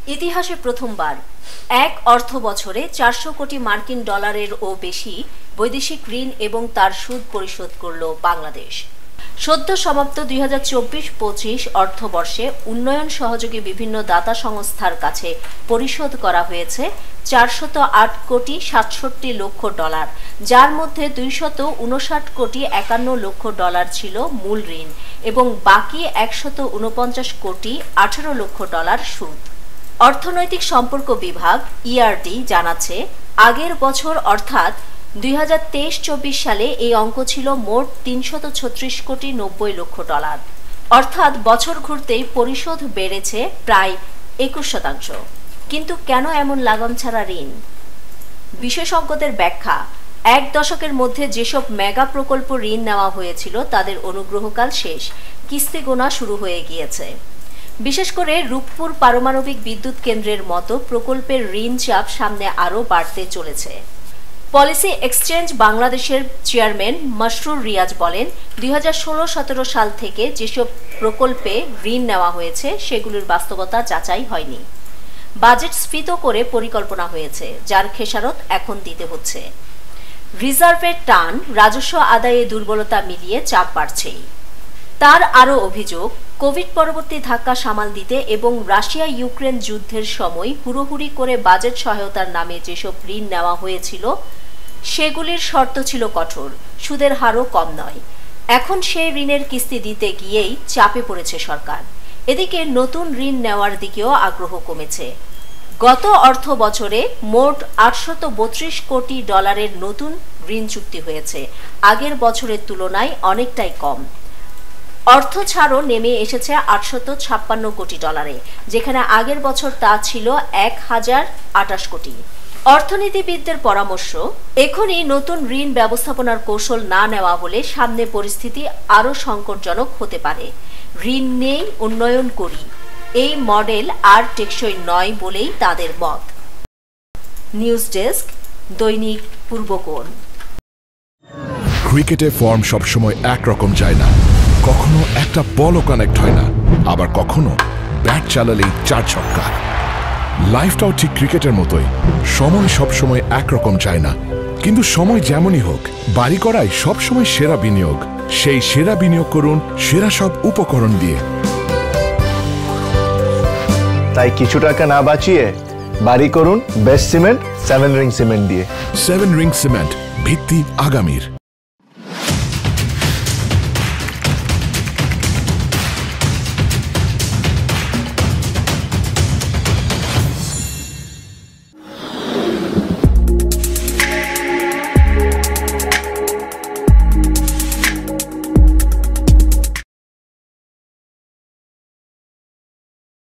ইতিহাসে প্রথমবার এক অর্থ বছরে 400 কোটি মার্কিন ডলারেরও বেশি বৈদেশিক ঋণ এবং তার সুদ পরিশোধ করল বাংলাদেশ। সদ্য সমাপ্ত 2024-25 অর্থবর্ষে উন্নয়ন সহযোগী বিভিন্ন দাতা সংস্থার কাছে পরিশোধ করা হয়েছে 408 কোটি 67 লক্ষ ডলার, যার মধ্যে 259 কোটি 51 লক্ষ ডলার ছিল মূল ঋণ এবং বাকি 149 কোটি 18 লক্ষ ডলার সুদ। অর্থনৈতিক সম্পর্ক বিভাগ ইআরডি জানাচ্ছে, আগের বছর অর্থাৎ 2023-24 সালে এই অঙ্ক ছিল মোট 336 কোটি 90 লক্ষ ডলার, অর্থাৎ বছর ঘুরতেই পরিশোধ বেড়েছে প্রায় 21%। কিন্তু কেন এমন লাগাম ছাড়া ঋণ? বিশেষজ্ঞদের ব্যাখ্যা, এক দশকের মধ্যে যেসব মেগা প্রকল্প ঋণ নেওয়া হয়েছিল তাদের অনুগ্রহকাল শেষ, কিস্তি গোনা শুরু হয়ে গিয়েছে। বিশেষ করে রূপপুর পারমাণবিক বিদ্যুৎ কেন্দ্রের মতো প্রকল্পের ঋণ চাপ সামনে আরও বাড়তে চলেছে। পলিসি এক্সচেঞ্জ বাংলাদেশের চেয়ারম্যান মাসরুর রিয়াজ বলেন, 2016-17 সাল থেকে যেসব প্রকল্পে ঋণ নেওয়া হয়েছে সেগুলির বাস্তবতা যাচাই হয়নি। বাজেট স্ফীত করে পরিকল্পনা হয়েছে, যার খেসারত এখন দিতে হচ্ছে। রিজার্ভের টান, রাজস্ব আদায়ে দুর্বলতা মিলিয়ে চাপ বাড়ছেই। তার আরও অভিযোগ, কোভিড পরবর্তী ধাক্কা সামাল দিতে এবং রাশিয়া ইউক্রেন যুদ্ধের সময় হুড়োহুড়ি করে বাজেট সহায়তার নামে যেসব ঋণ নেওয়া হয়েছিল সেগুলির শর্ত ছিল কঠোর, সুদের হারও কম নয়। এখন সেই ঋণের কিস্তি দিতে গিয়েই চাপে পড়েছে সরকার। এদিকে নতুন ঋণ নেওয়ার দিকেও আগ্রহ কমেছে। গত অর্থ বছরে মোট 832 কোটি ডলারের নতুন ঋণ চুক্তি হয়েছে, আগের বছরের তুলনায় অনেকটাই কম। অর্থ ছাড়ও নেমে এসেছে 856 কোটি ডলারে, যেখানে আগের বছর তা ছিল 1028 কোটি। অর্থনীতিবিদদের পরামর্শ, এখনই নতুন ঋণ ব্যবস্থাপনার কৌশল না নেওয়া হলে সামনে পরিস্থিতি আরও সংকটজনক হতে পারে। ঋণ নেই, উন্নয়ন করি, এই মডেল আর টেকসই নয় বলেই তাদের মত। নিউজ ডেস্ক, দৈনিক পূর্বকোণ। ক্রিকেটে ফর্ম সবসময় একরকম যায় না, কখনো একটা বলও কানেক্ট হয় না, আবার কখনো ব্যাট চালালেই 4 ছক্কা। লাইফটাও ঠিক ক্রিকেটের মতোই, সময় সবসময় একরকম যায় না, কিন্তু সময় যেমনই হোক, বাড়ি করাই সবসময় সেরা বিনিয়োগ। সেই সেরা বিনিয়োগ করুন সেরা সব উপকরণ দিয়ে। তাই কিছু টাকা না বাঁচিয়ে বাড়ি করুন বেস্ট সিমেন্ট 7 রিং সিমেন্ট দিয়ে। 7 রিং সিমেন্ট, ভিত্তি আগামীর।